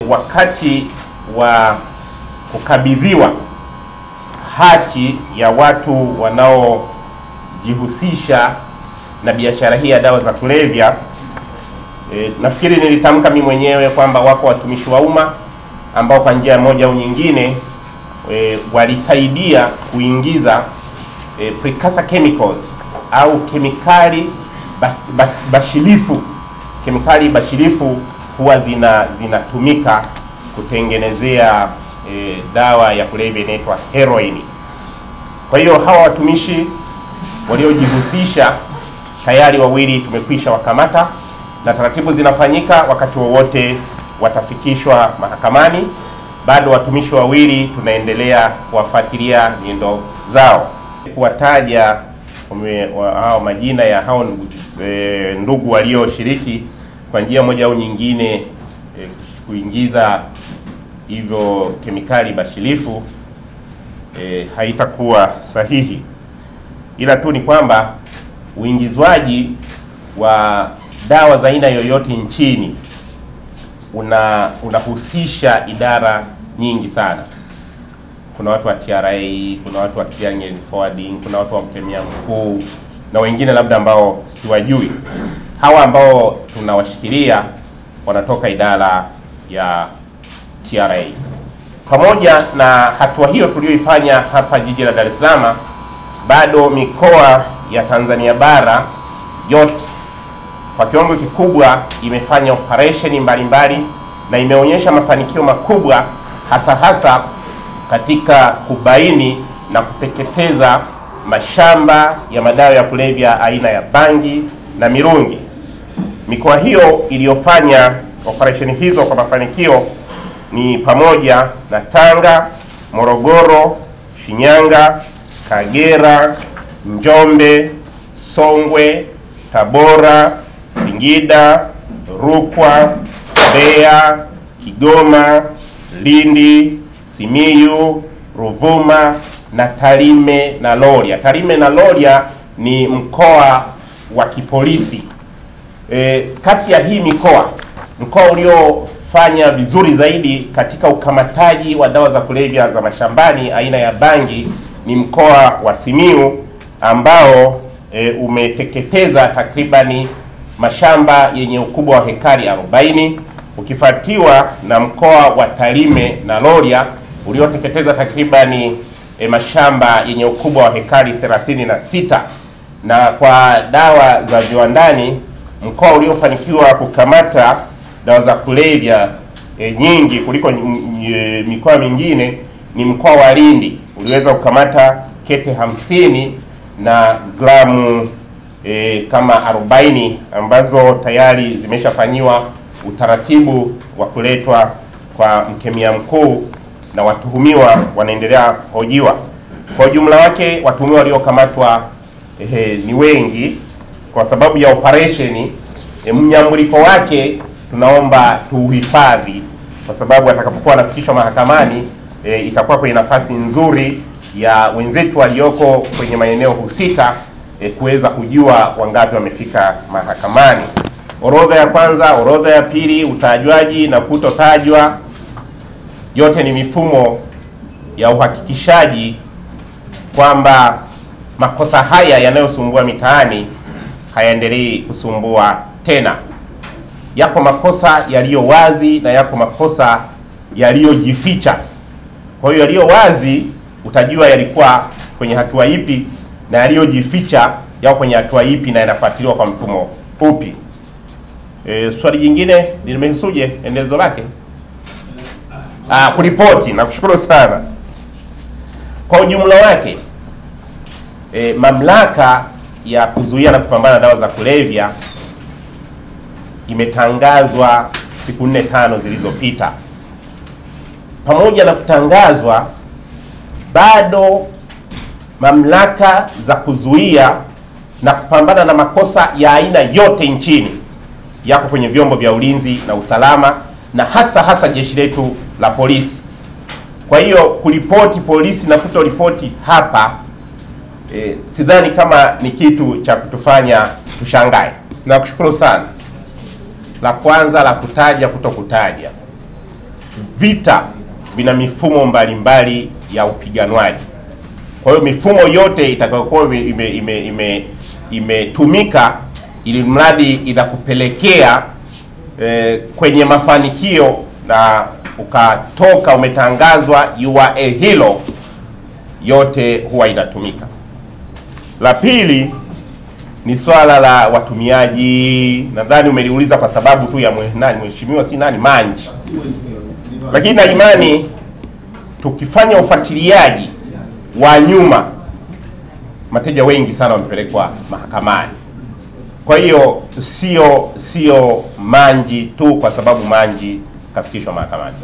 wakati wa kukabidhiwa hati ya watu wanaojihusisha na biashara hii ya dawa za kulevya, nafikiri nilitamka mimi mwenyewe kwamba wako watumishi wa umma ambao kwa njia moja au nyingine walisaidia kuingiza precursor chemicals au kemikali bashirifu. Kemikali bashirifu huwa zinatumika kutengenezea dawa ya kulevya inaitwa heroin. Kwa hiyo hawa watumishi waliojihusisha tayari wawili tumekwisha wakamata, na taratibu zinafanyika, wakati wowote watafikishwa mahakamani. Bado watumishi wawili tunaendelea kuwafuatilia nyendo zao. Kuwataja hao majina ya hao ndugu walioshiriki kwa njia moja au nyingine kuingiza hivyo kemikali bashirifu haitakuwa sahihi, ila tu ni kwamba uingizwaji wa dawa za aina yoyote nchini unahusisha idara nyingi sana. Kuna watu wa TRA, kuna watu wa clearing and forwarding, kuna watu wa mkemia mkuu na wengine labda ambao siwajui. Hawa ambao tunawashikilia wanatoka idara ya TRA. Pamoja na hatua hiyo tuliyoifanya hapa jiji la Dar es Salaam, bado mikoa ya Tanzania bara yote kwa kiwango kikubwa imefanya operation mbalimbali na imeonyesha mafanikio makubwa, hasa katika kubaini na kuteketeza mashamba ya madawa ya kulevya aina ya bangi na mirungi. Mikoa hiyo iliyofanya operation hizo kwa mafanikio ni pamoja na Tanga, Morogoro, Shinyanga, Kagera, Njombe, Songwe, Tabora, Singida, Rukwa, Mbeya, Kigoma, Lindi, Simiyu, Ruvuma na Tarime na Rorya. Tarime na Rorya ni mkoa wa kipolisi. Kati ya hii mkoa uliofanya vizuri zaidi katika ukamataji wa dawa za kulevya za mashambani aina ya bangi ni mkoa wa Simiyu ambao umeteketeza takribani mashamba yenye ukubwa wa hekari 40, ukifuatiwa na mkoa wa Tarime na Rorya ulioteketeza takribani mashamba yenye ukubwa wa hekari 36. Na kwa dawa za viwandani, mkoa uliofanikiwa kukamata dawa za kulevya nyingi kuliko mikoa mingine ni mkoa wa Lindi. Uliweza kukamata kete 50 na gramu kama 40 ambazo tayari zimeshafanyiwa utaratibu wa kuletwa kwa mkemia mkuu na watuhumiwa wanaendelea hojiwa. Kwa ujumla wake watuhumiwa waliokamatwa ni wengi. Kwa sababu ya operation mnyambuliko wake tunaomba tuhifadhi, kwa sababu atakapokuwa anafikishwa mahakamani itakuwa kwenye nafasi nzuri ya wenzetu walioko kwenye maeneo husika kuweza kujua wangapi wamefika mahakamani. Orodha ya kwanza, orodha ya pili, utajwaji na kutotajwa, yote ni mifumo ya uhakikishaji kwamba makosa haya yanayosumbua mitaani hayaendelei kusumbua tena. Yako makosa yaliyo wazi na yako makosa yaliyojificha. Kwa hiyo yaliyo wazi utajua yalikuwa kwenye hatua ipi, na yaliyojificha yao kwenye hatua ipi na yanafuatiliwa kwa mfumo upi. Swali jingine nimehusuje endelezo lake? Kuripoti. Nakushukuru sana. Kwa ujumla wake mamlaka ya kuzuia na kupambana na dawa za kulevya imetangazwa siku 4-5 zilizopita. Pamoja na kutangazwa, bado mamlaka za kuzuia na kupambana na makosa ya aina yote nchini yako kwenye vyombo vya ulinzi na usalama, na hasa jeshi letu la polisi. Kwa hiyo kuripoti polisi na kutoripoti hapa sidhani kama ni kitu cha kutufanya tushangae. Nakushukuru sana. La kwanza la kutaja kutokutaja. vita vina mifumo mbalimbali ya upiganwaji. Kwa hiyo mifumo yote itakayokuwa imetumika ili mradi inakupelekea kwenye mafanikio na ukatoka umetangazwa you are a hero, yote huwa inatumika. La pili ni swala la watumiaji. Nadhani umeliuliza kwa sababu tu ya mheshimiwa si nani Manji, lakini na imani tukifanya ufuatiliaji wa nyuma, mateja wengi sana wamepelekwa mahakamani. Kwa hiyo sio Manji tu, kwa sababu Manji kafikishwa mahakamani.